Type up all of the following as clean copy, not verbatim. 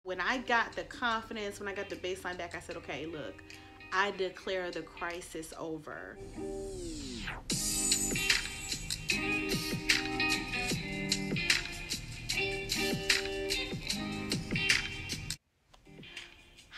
When I got the confidence, when I got the baseline back, I said, okay, look, I declare the crisis over.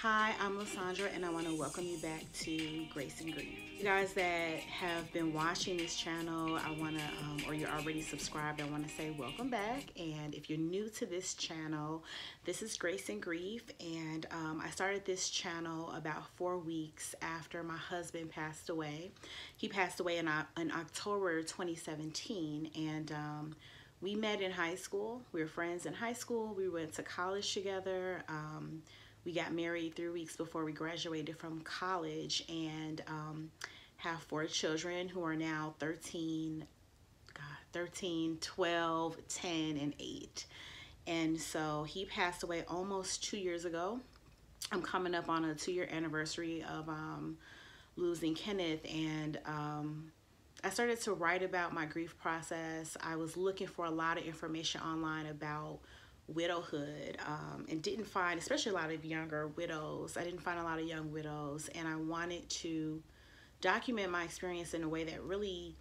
Hi, I'm LaSandra, and I want to welcome you back to Grace and Grief. You guys that have been watching this channel, I want to, or you're already subscribed, I want to say welcome back. And if you're new to this channel, this is Grace and Grief, and I started this channel about 4 weeks after my husband passed away. He passed away in October 2017, and we met in high school. We were friends in high school. We went to college together. We got married 3 weeks before we graduated from college, and have 4 children who are now 13, 12, 10, and 8. And so he passed away almost 2 years ago. I'm coming up on a 2-year anniversary of losing Kenneth, and I started to write about my grief process. I was looking for a lot of information online about widowhood, and didn't find, especially a lot of younger widows. I didn't find a lot of young widows, and I wanted to document my experience in a way that really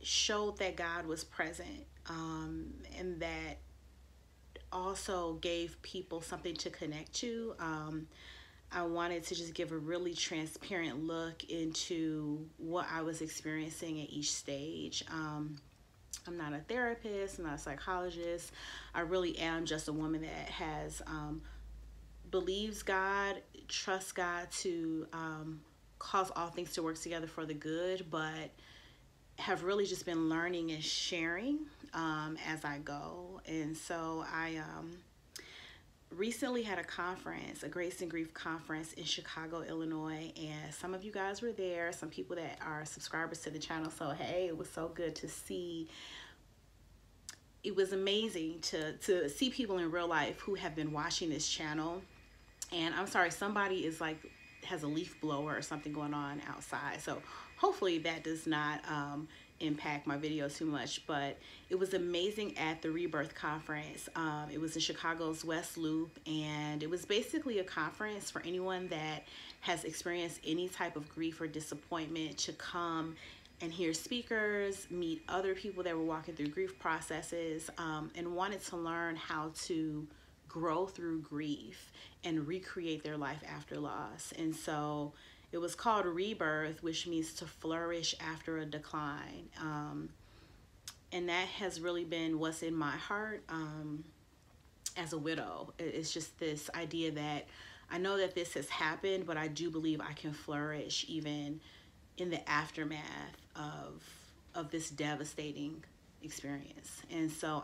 showed that God was present, and that also gave people something to connect to. I wanted to just give a really transparent look into what I was experiencing at each stage. I'm not a therapist, I'm not a psychologist. I really am just a woman that has believes God, trusts God to cause all things to work together for the good, but have really just been learning and sharing as I go. And so I recently had a conference, a Grace and Grief conference in Chicago, Illinois, and some of you guys were there, some people that are subscribers to the channel. So hey, it was so good to see. It was amazing to see people in real life who have been watching this channel. And I'm sorry, somebody is like, has a leaf blower or something going on outside. So hopefully that does not impact my video too much. But it was amazing at the Rebirth conference. It was in Chicago's West Loop, and it was basically a conference for anyone that has experienced any type of grief or disappointment to come and hear speakers, meet other people that were walking through grief processes, and wanted to learn how to grow through grief and recreate their life after loss. And so it was called Rebirth, which means to flourish after a decline. And that has really been what's in my heart as a widow. It's just this idea that I know that this has happened, but I do believe I can flourish even in the aftermath of this devastating experience. And so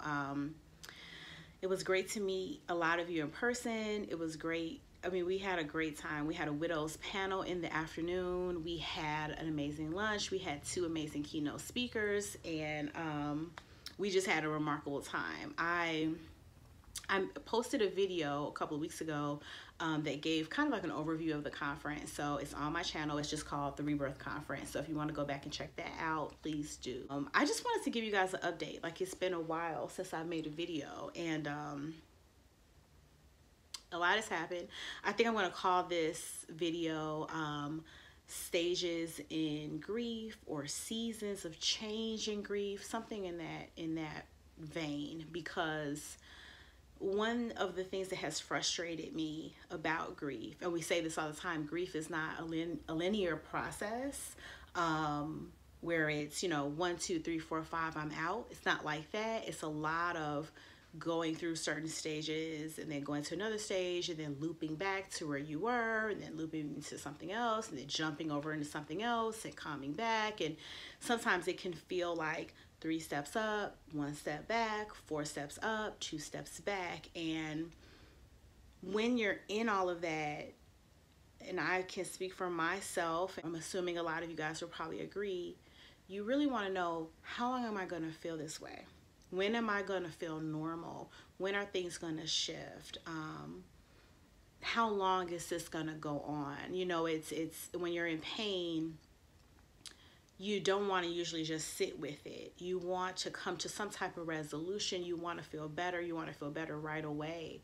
it was great to meet a lot of you in person. It was great. I mean, we had a great time. We had a widows panel in the afternoon. We had an amazing lunch. We had 2 amazing keynote speakers, and we just had a remarkable time. I posted a video a couple of weeks ago that gave kind of like an overview of the conference. So it's on my channel. It's just called the Rebirth Conference. So if you want to go back and check that out, please do. I just wanted to give you guys an update. Like, it's been a while since I made a video, and a lot has happened. I think I'm going to call this video stages in grief, or seasons of change in grief, something in that vein, because one of the things that has frustrated me about grief, and we say this all the time, grief is not a linear process where it's, 1, 2, 3, 4, 5, I'm out. It's not like that. It's a lot of going through certain stages and then going to another stage and then looping back to where you were and then looping into something else and then jumping over into something else and coming back. And sometimes it can feel like 3 steps up, 1 step back, 4 steps up, 2 steps back. And when you're in all of that, and I can speak for myself, I'm assuming a lot of you guys will probably agree, you really want to know, how long am I going to feel this way? When am I going to feel normal? When are things going to shift? How long is this going to go on? It's when you're in pain, you don't want to usually just sit with it. You want to come to some type of resolution. You want to feel better. You want to feel better right away.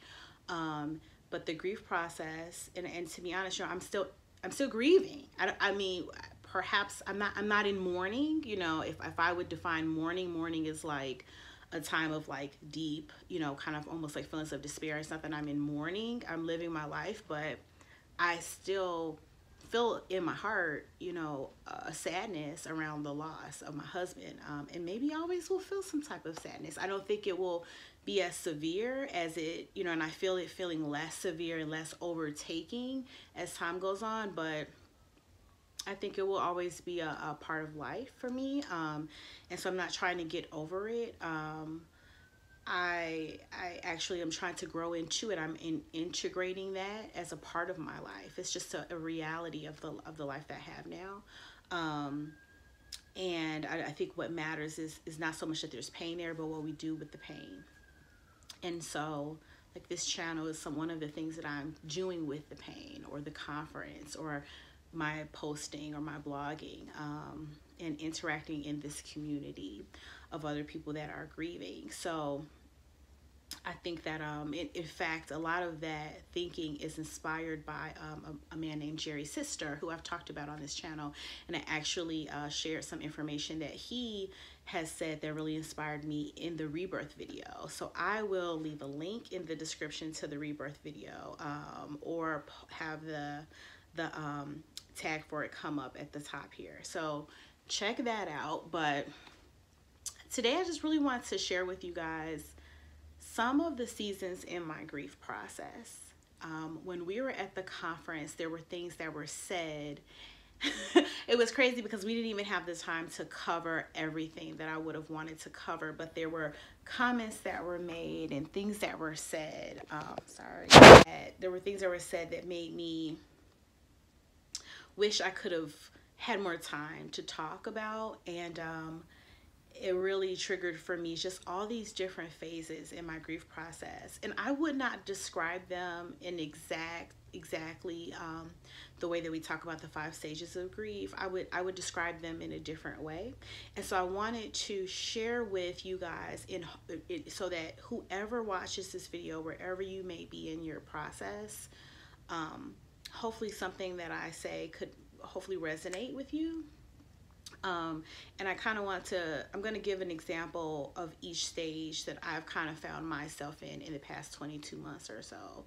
But the grief process, and to be honest, I'm still grieving. I mean, perhaps I'm not in mourning. If I would define mourning is like a time of like deep, kind of almost like feelings of despair. It's not that I'm in mourning. I'm living my life, but I still feel in my heart, a sadness around the loss of my husband. And maybe I always will feel some type of sadness. I don't think it will be as severe as it, and I feel it feeling less severe and less overtaking as time goes on. But I think it will always be a part of life for me. And so I'm not trying to get over it. I actually am trying to grow into it. I'm integrating that as a part of my life. It's just a reality of the life that I have now. And I think what matters is not so much that there's pain there, but what we do with the pain. And so, like, this channel is one of the things that I'm doing with the pain, or the conference, or my posting, or my blogging, and interacting in this community of other people that are grieving. So I think that in fact, a lot of that thinking is inspired by a man named Jerry Sister, who I've talked about on this channel, and I actually shared some information that he has said that really inspired me in the rebirth video. So I will leave a link in the description to the rebirth video, or have the tag for it come up at the top here. So check that out. But today I just really want to share with you guys some of the seasons in my grief process. When we were at the conference, there were things that were said. It was crazy because we didn't even have the time to cover everything that I would have wanted to cover, but there were comments that were made and things that were said. There were things that were said that made me wish I could have had more time to talk about. And it really triggered for me just all these different phases in my grief process. And I would not describe them in exactly the way that we talk about the 5 stages of grief. I would describe them in a different way. And so I wanted to share with you guys so that whoever watches this video, wherever you may be in your process, hopefully something that I say could hopefully resonate with you. And I kind of I'm going to give an example of each stage that I've kind of found myself in the past 22 months or so.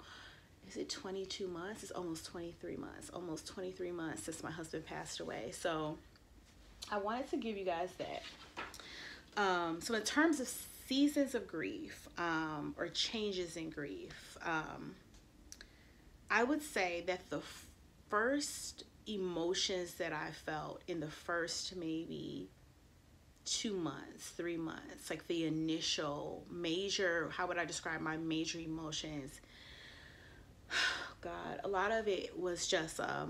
Is it 22 months? It's almost 23 months. Almost 23 months since my husband passed away. So I wanted to give you guys that. So in terms of seasons of grief, or changes in grief, I would say that the first emotions that I felt in the first maybe 2 months, 3 months, like the initial major, how would I describe my major emotions? God, a lot of it was just I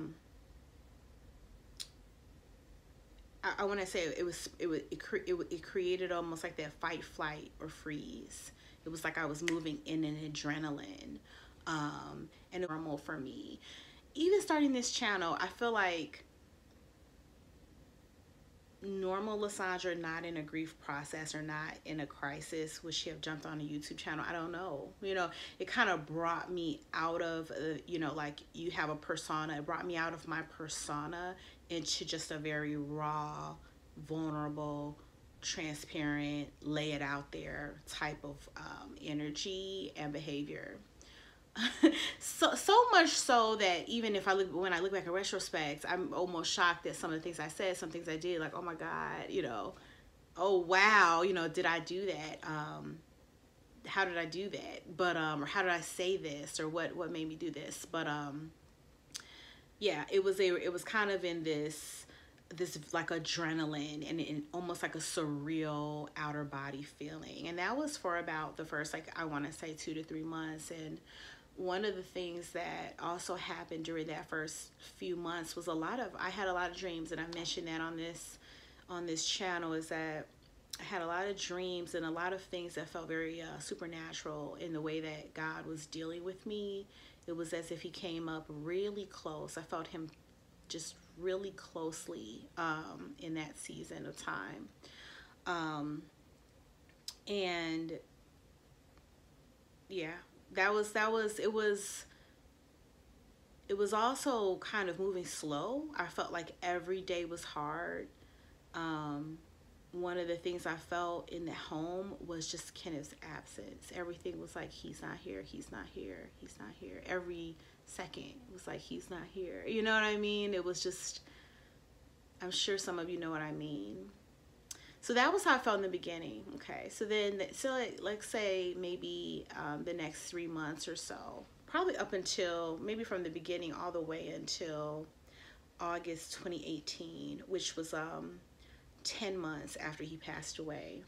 want to say it created almost like that fight, flight, or freeze. It was like I was moving in an adrenaline, and normal for me. Even starting this channel, I feel like normal LaSandra, not in a grief process or not in a crisis, would she have jumped on a YouTube channel? I don't know. It kind of brought me out of, like you have a persona. It brought me out of my persona into just a very raw, vulnerable, transparent, lay it out there type of energy and behavior. so much so that even if when I look back in retrospect, I'm almost shocked at some of the things I said, some things I did, like, oh my God, oh wow, did I do that? How did I do that? But or how did I say this, or what made me do this? But yeah, it was kind of in this like adrenaline and almost like a surreal outer body feeling. And that was for about the first, like, I want to say 2 to 3 months. And one of the things that also happened during that first few months was I had a lot of dreams, and I mentioned that on this channel, is that I had a lot of dreams and a lot of things that felt very supernatural in the way that God was dealing with me. It was as if he came up really close. I felt him just really closely in that season of time. And yeah, it was also kind of moving slow. I felt like every day was hard. Um, One of the things I felt in the home was just Kenneth's absence. Everything was like, he's not here, he's not here, he's not here. Every second it was like, he's not here. You know what I mean? It was just, I'm sure some of you know what I mean. So that was how I felt in the beginning. Okay, so then, so like say maybe the next 3 months or so, probably up until maybe from the beginning all the way until August 2018, which was 10 months after he passed away.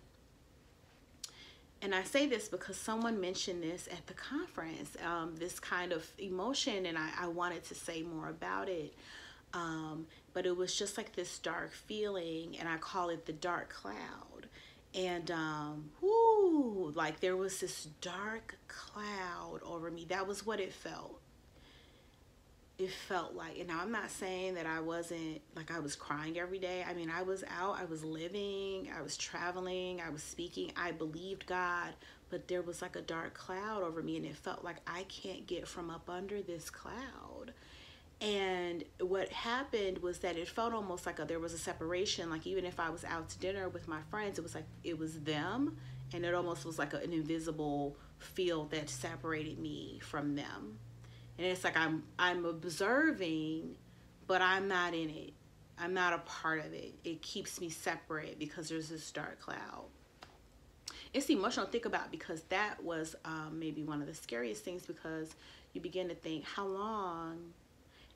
And I say this because someone mentioned this at the conference, this kind of emotion, and I wanted to say more about it. But it was just like this dark feeling, and I call it the dark cloud. And like there was this dark cloud over me. That was what it felt. It felt like, and now I'm not saying that I wasn't, like I was crying every day. I mean, I was out, I was living, I was traveling, I was speaking, I believed God, but there was like a dark cloud over me, and it felt like I can't get from up under this cloud. And what happened was that it felt almost like there was a separation. Like even if I was out to dinner with my friends, it was like it was them, and it almost was like an invisible field that separated me from them. And it's like I'm observing, but I'm not in it. I'm not a part of it. It keeps me separate because there's this dark cloud. It's emotional to think about, because that was maybe one of the scariest things, because you begin to think, how long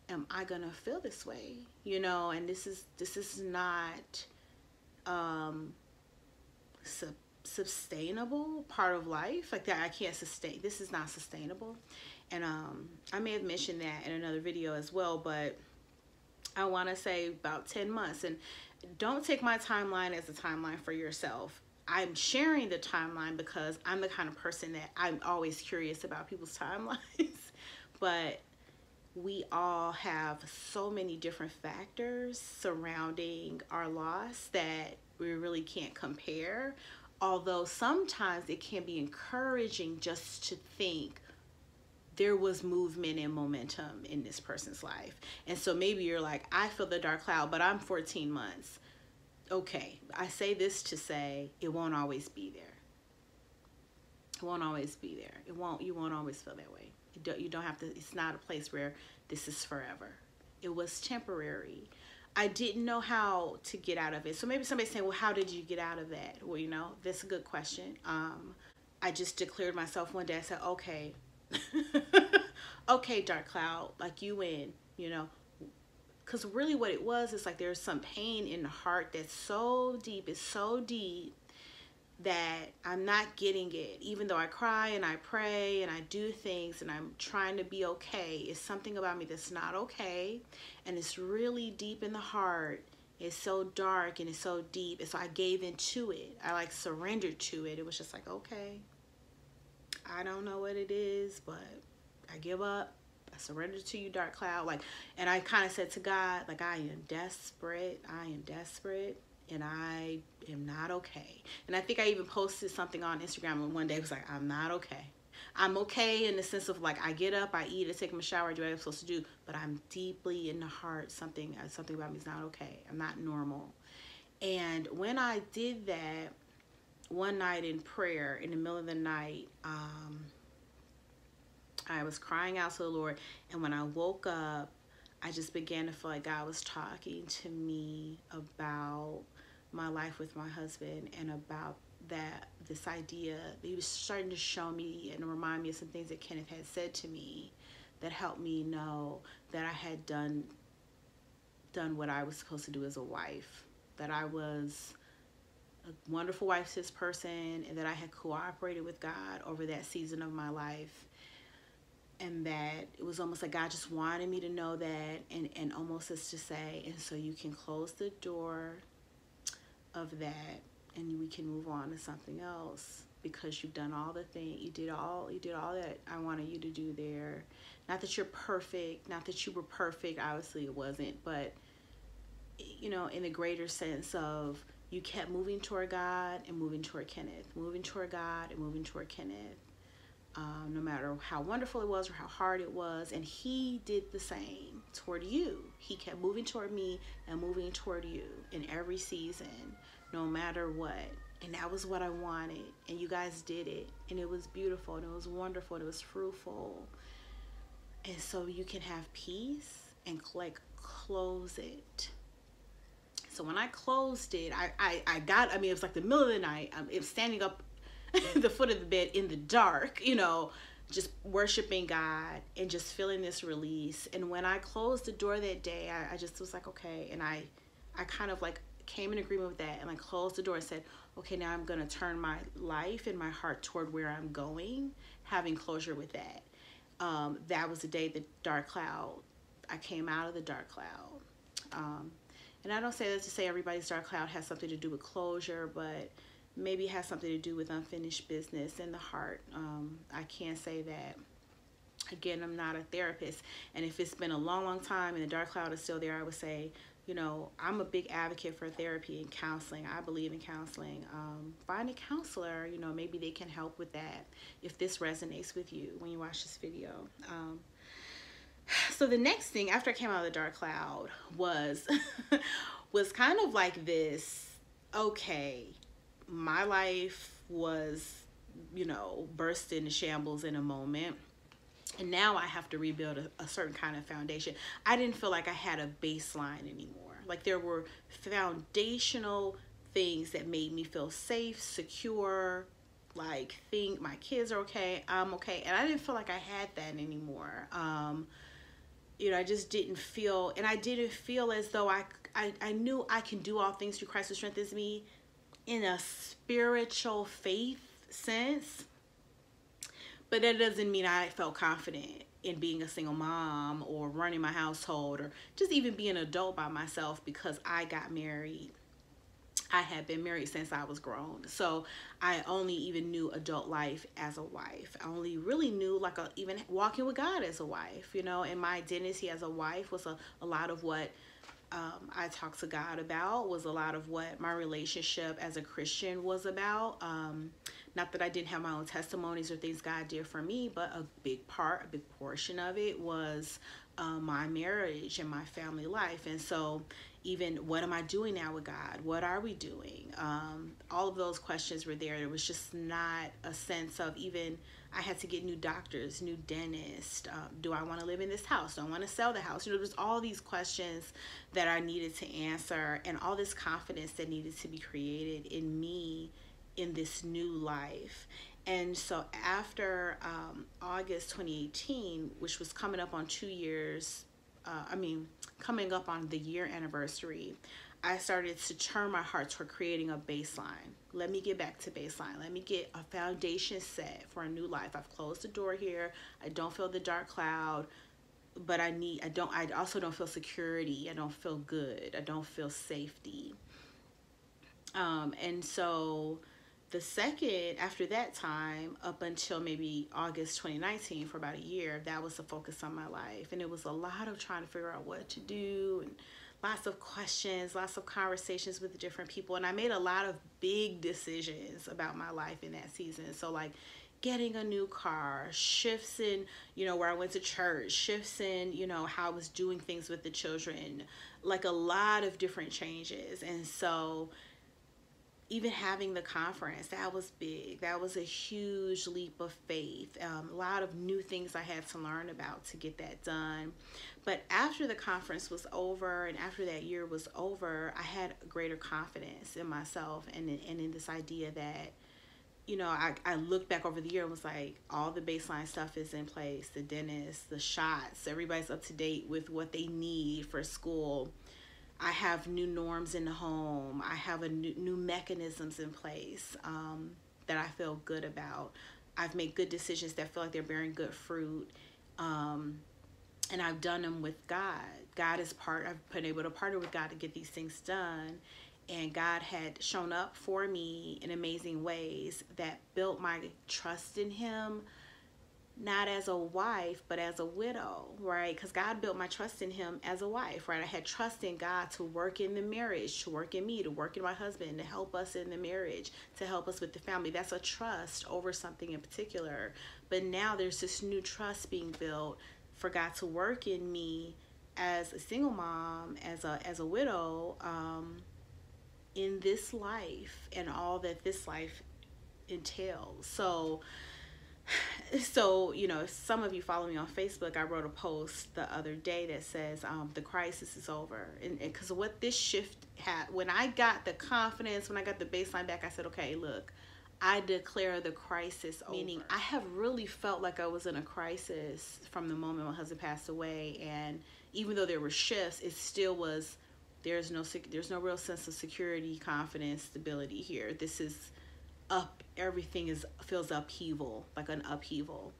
am I gonna feel this way? You know, and this is not sustainable part of life. Like that, I can't sustain. This is not sustainable. And I may have mentioned that in another video as well, but I want to say about 10 months. And don't take my timeline as a timeline for yourself. I'm sharing the timeline because I'm the kind of person that I'm always curious about people's timelines. But we all have so many different factors surrounding our loss that we really can't compare. Although sometimes it can be encouraging just to think there was movement and momentum in this person's life. And so maybe you're like, I feel the dark cloud, but I'm 14 months. Okay, I say this to say it won't always be there. It won't always be there. You won't always feel that way. You don't have to, it's not a place where this is forever. It was temporary. I didn't know how to get out of it. So maybe somebody's saying, well, how did you get out of that? Well, you know, that's a good question. I just declared myself one day. I said, okay, okay, dark cloud, like you win, you know, because really what it was is like there's some pain in the heart that's so deep, it's so deep that I'm not getting it. Even though I cry and I pray and I do things and I'm trying to be okay, it's something about me that's not okay, and it's really deep in the heart. It's so dark and it's so deep, and so I gave into it. I like surrendered to it. It was just like, okay, I don't know what it is, but I give up. I surrender to you, dark cloud. Like, and I kind of said to God, like, I am desperate. I am desperate, and I am not okay. And I think I even posted something on Instagram, and one day it was like, I'm not okay. I'm okay in the sense of like, I get up, I eat, I take my shower, I do what I'm supposed to do, but I'm deeply in the heart, something about me is not okay. I'm not normal. And when I did that, one night in prayer, in the middle of the night, I was crying out to the Lord, and when I woke up, I just began to feel like God was talking to me about my life with my husband, and about this idea that he was starting to show me and remind me of some things that Kenneth had said to me that helped me know that I had done what I was supposed to do as a wife, that I was a wonderful wife to this person, and that I had cooperated with God over that season of my life. And that it was almost like God just wanted me to know that, and almost as to say, and so you can close the door of that, and we can move on to something else, because you've done all the things, you did all that I wanted you to do there. Not that you're perfect, not that you were perfect, obviously it wasn't, but you know, in a greater sense of, you kept moving toward God and moving toward Kenneth, moving toward God and moving toward Kenneth. no matter how wonderful it was or how hard it was. And he did the same toward you. He kept moving toward me and moving toward you in every season, no matter what. And that was what I wanted. And you guys did it. And it was beautiful. And it was wonderful. And it was fruitful. And so you can have peace and like close it. So when I closed it, I mean, it was like the middle of the night. It was standing up at the foot of the bed in the dark, you know, just worshiping God and just feeling this release. And when I closed the door that day, I just was like, okay. And I kind of like came in agreement with that, and I closed the door and said, okay, now I'm going to turn my life and my heart toward where I'm going, having closure with that. That was the day the dark cloud, I came out of the dark cloud. And I don't say that to say everybody's dark cloud has something to do with closure, but maybe it has something to do with unfinished business in the heart. I can't say that. Again, I'm not a therapist. And if it's been a long, long time and the dark cloud is still there, I would say, you know, I'm a big advocate for therapy and counseling. I believe in counseling. Find a counselor, you know, maybe they can help with that if this resonates with you when you watch this video. So the next thing after I came out of the dark cloud was kind of like this, okay, my life was, you know, burst into shambles in a moment. And now I have to rebuild a certain kind of foundation. I didn't feel like I had a baseline anymore. Like there were foundational things that made me feel safe, secure, like think my kids are okay, I'm okay. And I didn't feel like I had that anymore. You know, I just didn't feel, and I didn't feel as though I knew I can do all things through Christ who strengthens me in a spiritual faith sense. But that doesn't mean I felt confident in being a single mom or running my household or just even being an adult by myself because I got married. I had been married since I was grown. So I only even knew adult life as a wife. I only really knew like even walking with God as a wife, you know, and my identity as a wife was a lot of what I talked to God about, was a lot of what my relationship as a Christian was about. Not that I didn't have my own testimonies or things God did for me, but a big portion of it was my marriage and my family life. And so even what am I doing now with God? What are we doing? All of those questions were there. There was just not a sense of even, I had to get new doctors, new dentists. Do I want to live in this house? Do I want to sell the house? You know, there's all these questions that I needed to answer and all this confidence that needed to be created in me in this new life. And so after August 2018, which was coming up on 2 years, coming up on the year anniversary, I started to turn my heart toward creating a baseline. Let me get back to baseline. Let me get a foundation set for a new life. I've closed the door here. I don't feel the dark cloud, but I also don't feel security. I don't feel good. I don't feel safety. And so the second, after that time, up until maybe August 2019, for about a year, that was the focus on my life. And it was a lot of trying to figure out what to do and lots of questions, lots of conversations with different people. And I made a lot of big decisions about my life in that season. So like getting a new car, shifts in, you know, where I went to church, shifts in, you know, how I was doing things with the children, like a lot of different changes. And so even having the conference, that was big. That was a huge leap of faith. A lot of new things I had to learn about to get that done. But after the conference was over and after that year was over, I had greater confidence in myself and in this idea that, you know, I looked back over the year and was like, all the baseline stuff is in place. The dentist, the shots, everybody's up to date with what they need for school. I have new norms in the home. I have a new mechanisms in place that I feel good about. I've made good decisions that feel like they're bearing good fruit. And I've done them with God. I've been able to partner with God to get these things done. And God had shown up for me in amazing ways that built my trust in Him not as a wife, but as a widow, right? Because God built my trust in him as a wife, right? I had trust in God to work in the marriage, to work in me, to work in my husband, to help us in the marriage, to help us with the family. That's a trust over something in particular. But now there's this new trust being built for God to work in me as a single mom, as a widow, in this life and all that this life entails. So, you know, some of you follow me on Facebook. I wrote a post the other day that says the crisis is over. And because what this shift had, when I got the confidence, when I got the baseline back, I said, okay, look, I declare the crisis over. Meaning I have really felt like I was in a crisis from the moment my husband passed away. And even though there were shifts, it still was, there's no real sense of security, confidence, stability here. This is up, everything feels upheaval, like an upheaval.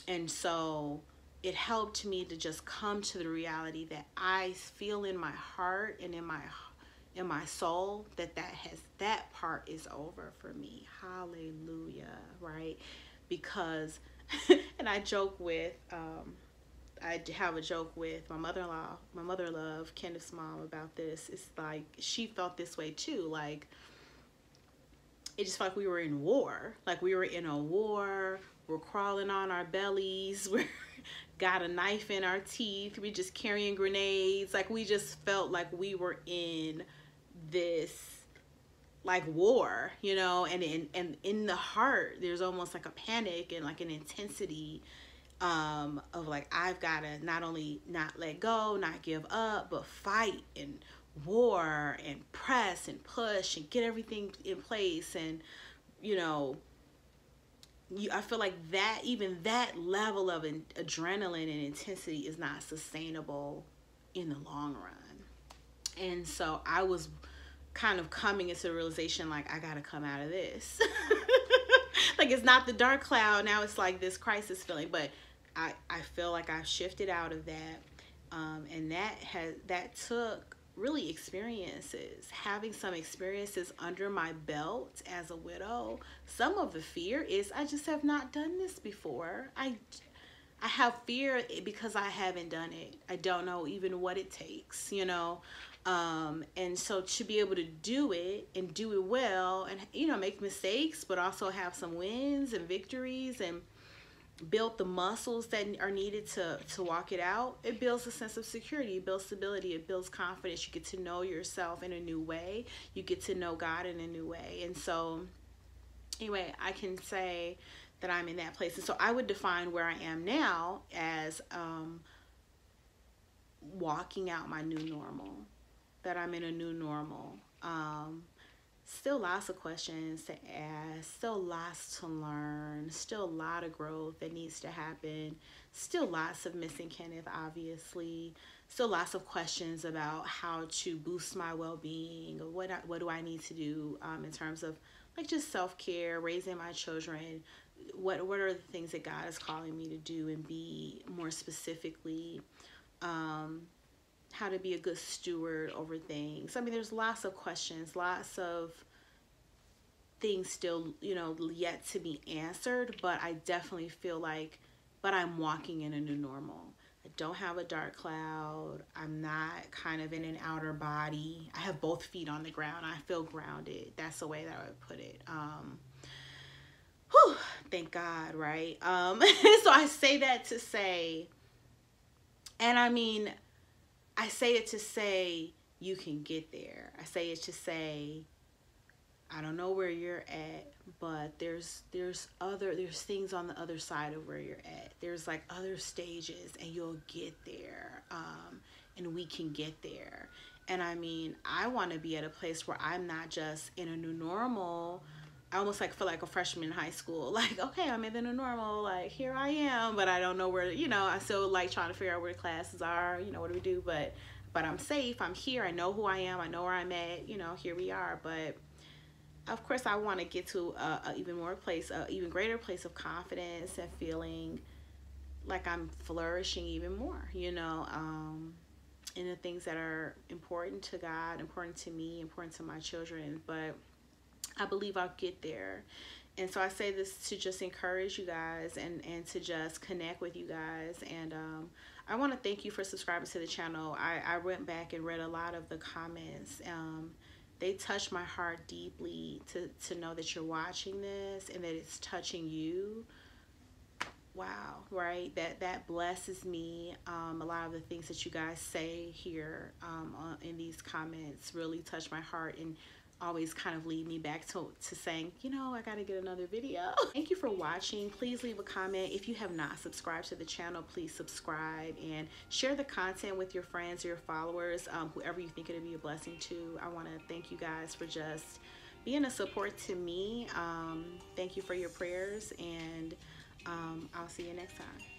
And so it helped me to just come to the reality that I feel in my heart and in my soul that part is over for me. Hallelujah, right? Because and I joke with I have a joke with my mother-in-law, my mother-in-law, Kenneth's mom, about this. It's like she felt this way too, like it just felt like we were in war. Like we were in a war. We're crawling on our bellies. We got a knife in our teeth. We just carrying grenades. Like we just felt like we were in this like war, you know. And in the heart, there's almost like a panic and like an intensity of like I've got to not only not let go, not give up, but fight and war and press and push and get everything in place. And you know, I feel like that even that level of adrenaline and intensity is not sustainable in the long run. And so I was kind of coming into the realization like I gotta come out of this. Like it's not the dark cloud now, it's like this crisis feeling. But I feel like I've shifted out of that, and that took really experiences, having some experiences under my belt as a widow. Some of the fear is I just have not done this before. I have fear because I haven't done it. I don't know even what it takes, you know. And so to be able to do it and do it well and, you know, make mistakes, but also have some wins and victories and build the muscles that are needed to walk it out. It builds a sense of security, it builds stability, it builds confidence. You get to know yourself in a new way. You get to know God in a new way. And so anyway, I can say that I'm in that place. And so I would define where I am now as walking out my new normal, that I'm in a new normal. Still lots of questions to ask, still lots to learn, still a lot of growth that needs to happen, still lots of missing Kenneth, obviously, still lots of questions about how to boost my well-being, or what do I need to do in terms of like just self-care, raising my children, what are the things that God is calling me to do and be more specifically, how to be a good steward over things. I mean, there's lots of questions, lots of things still, you know, yet to be answered, but I definitely feel like, but I'm walking in a new normal. I don't have a dark cloud. I'm not kind of in an outer body. I have both feet on the ground. I feel grounded. That's the way that I would put it. Whew, thank God, right? So I say that to say, and I mean, I say it to say you can get there. I say it to say, I don't know where you're at, but there's things on the other side of where you're at. There's like other stages and you'll get there. And we can get there. And I mean, I want to be at a place where I'm not just in a new normal. I almost like feel like a freshman in high school. Like, okay, I'm in the new normal. Like, here I am, but I don't know where, you know, I still like trying to figure out where the classes are, you know, what do we do? But I'm safe. I'm here. I know who I am. I know where I'm at. You know, here we are. But of course, I want to get to a even greater place of confidence and feeling like I'm flourishing even more, you know, in the things that are important to God, important to me, important to my children. But I believe I'll get there. And so I say this to just encourage you guys and to just connect with you guys. And I want to thank you for subscribing to the channel. I went back and read a lot of the comments. They touched my heart deeply to know that you're watching this and that it's touching you. Wow, right? That blesses me. A lot of the things that you guys say here in these comments really touch my heart and always kind of lead me back to saying, you know, I gotta get another video. Thank you for watching. Please leave a comment. If you have not subscribed to the channel, please subscribe and share the content with your friends or your followers, whoever you think it'll be a blessing to. I want to thank you guys for just being a support to me. Thank you for your prayers, and I'll see you next time.